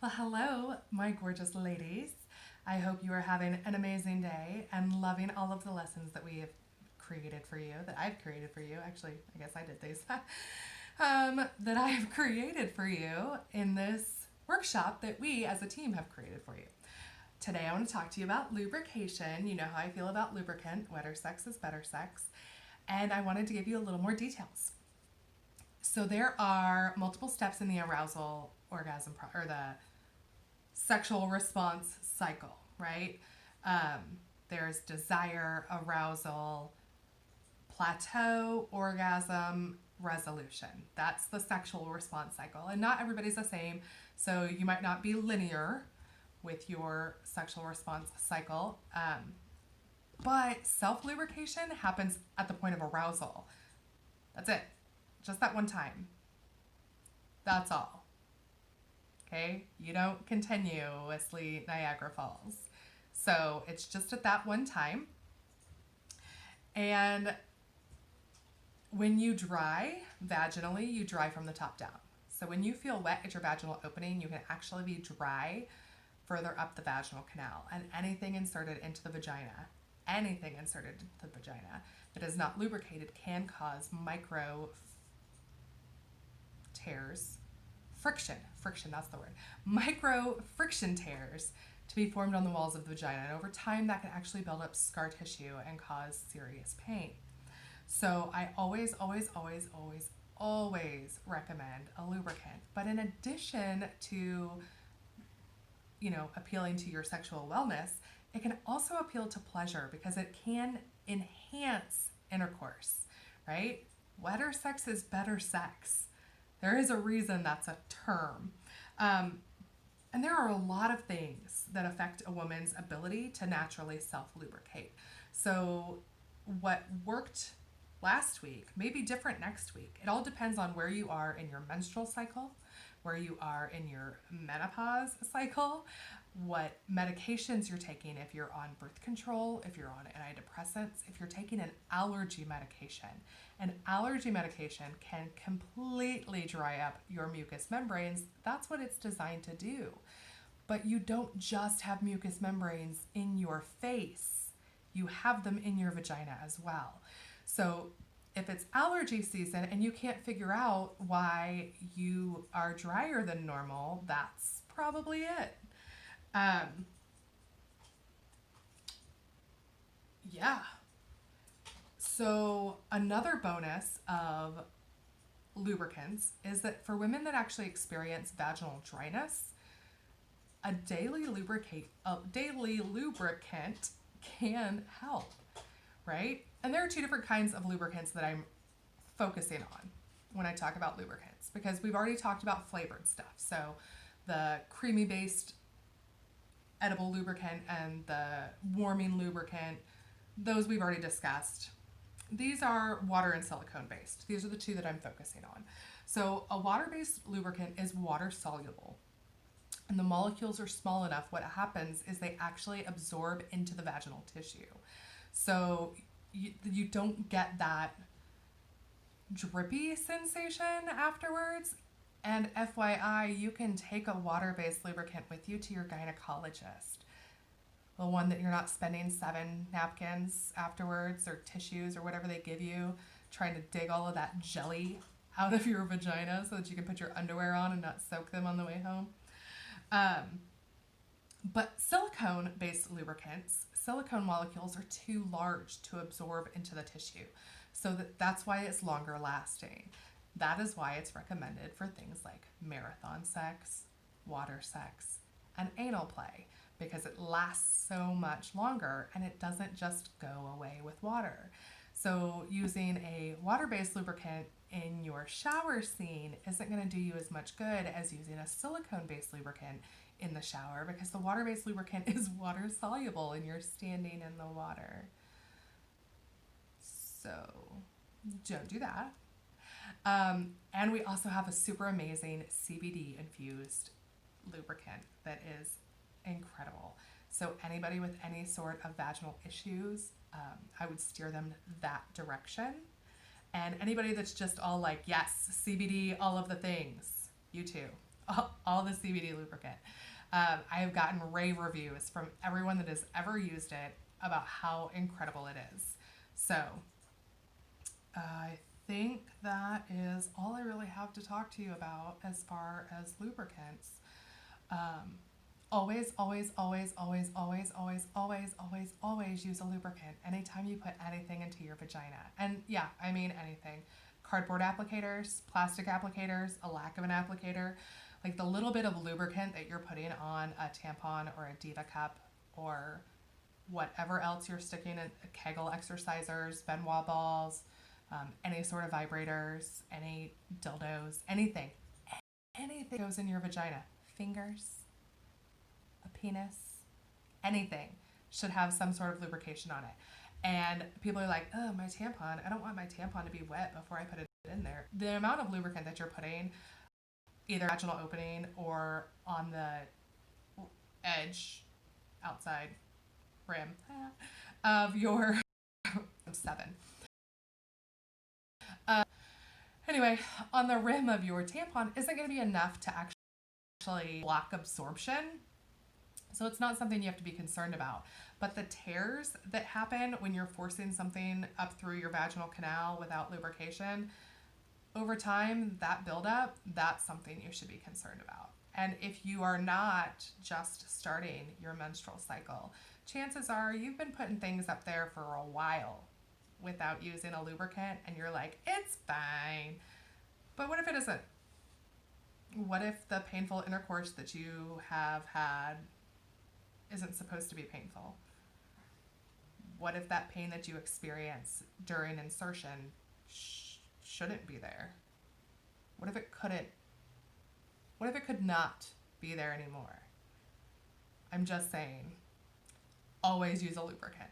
Well, hello, my gorgeous ladies. I hope you are having an amazing day and loving all of the lessons that we have created for you, that I've created for you. Actually, I guess I did these. That I have created for you in this workshop that we as a team have created for you. Today, I want to talk to you about lubrication. You know how I feel about lubricant. Wetter sex is better sex. And I wanted to give you a little more details. So, there are multiple steps in the arousal orgasm or the sexual response cycle, right? There's desire, arousal, plateau, orgasm, resolution. That's the sexual response cycle. And not everybody's the same. So you might not be linear with your sexual response cycle. But self lubrication happens at the point of arousal. That's it. Just that one time. That's all. Okay? You don't continuously Niagara Falls. So it's just at that one time. And when you dry vaginally, you dry from the top down. So when you feel wet at your vaginal opening, you can actually be dry further up the vaginal canal. And anything inserted into the vagina, that is not lubricated can cause micro tears, friction, that's the word, micro friction tears to be formed on the walls of the vagina. And over time, that can actually build up scar tissue and cause serious pain. So I always recommend a lubricant. But in addition to, appealing to your sexual wellness, it can also appeal to pleasure because it can enhance intercourse, right? Wetter sex is better sex. There is a reason that's a term. And there are a lot of things that affect a woman's ability to naturally self-lubricate. So what worked last week may be different next week. It all depends on where you are in your menstrual cycle, where you are in your menopause cycle, what medications you're taking, if you're on birth control, if you're on antidepressants, if you're taking an allergy medication. An allergy medication can completely dry up your mucous membranes. That's what it's designed to do. But you don't just have mucous membranes in your face. You have them in your vagina as well. So if it's allergy season and you can't figure out why you are drier than normal, that's probably it. Yeah. So another bonus of lubricants is that for women that actually experience vaginal dryness, a daily lubricant can help, right? And there are two different kinds of lubricants that I'm focusing on when I talk about lubricants, because we've already talked about flavored stuff. So the creamy based edible lubricant and the warming lubricant, those we've already discussed. These are water and silicone based. These are the two that I'm focusing on. So a water based lubricant is water soluble. And the molecules are small enough, what happens is they actually absorb into the vaginal tissue. So you don't get that drippy sensation afterwards. And FYI, you can take a water-based lubricant with you to your gynecologist. The one that you're not spending 7 napkins afterwards or tissues or whatever they give you, trying to dig all of that jelly out of your vagina so that you can put your underwear on and not soak them on the way home. But silicone-based lubricants, silicone molecules are too large to absorb into the tissue. So that's why it's longer lasting. That is why it's recommended for things like marathon sex, water sex, and anal play, because it lasts so much longer and it doesn't just go away with water. So using a water-based lubricant in your shower scene isn't going to do you as much good as using a silicone-based lubricant in the shower, because the water-based lubricant is water soluble and you're standing in the water. So don't do that. And we also have a super amazing CBD infused lubricant that is incredible. So anybody with any sort of vaginal issues, I would steer them that direction. And anybody that's just all like, yes, CBD, all of the things, you too. all the CBD lubricant. I have gotten rave reviews from everyone that has ever used it about how incredible it is. So I think that is all I really have to talk to you about as far as lubricants. Always, always, always, always, always, always, always, always, always use a lubricant anytime you put anything into your vagina. And yeah, I mean anything. Cardboard applicators, plastic applicators, a lack of an applicator, like the little bit of lubricant that you're putting on a tampon or a Diva cup or whatever else you're sticking in, Kegel exercisers, Benoit balls, any sort of vibrators, any dildos, anything goes in your vagina. Fingers, a penis, anything should have some sort of lubrication on it. And people are like, oh, my tampon, I don't want my tampon to be wet before I put it in there. The amount of lubricant that you're putting, either vaginal opening or on the edge, outside rim of your 7. Anyway, on the rim of your tampon isn't going to be enough to actually block absorption. So it's not something you have to be concerned about. But the tears that happen when you're forcing something up through your vaginal canal without lubrication, over time, that buildup, that's something you should be concerned about. And if you are not just starting your menstrual cycle, chances are you've been putting things up there for a while without using a lubricant and you're like, it's fine. But what if it isn't? What if the painful intercourse that you have had isn't supposed to be painful? What if that pain that you experience during insertion shouldn't be there? What if it couldn't? What if it could not be there anymore? I'm just saying, always use a lubricant.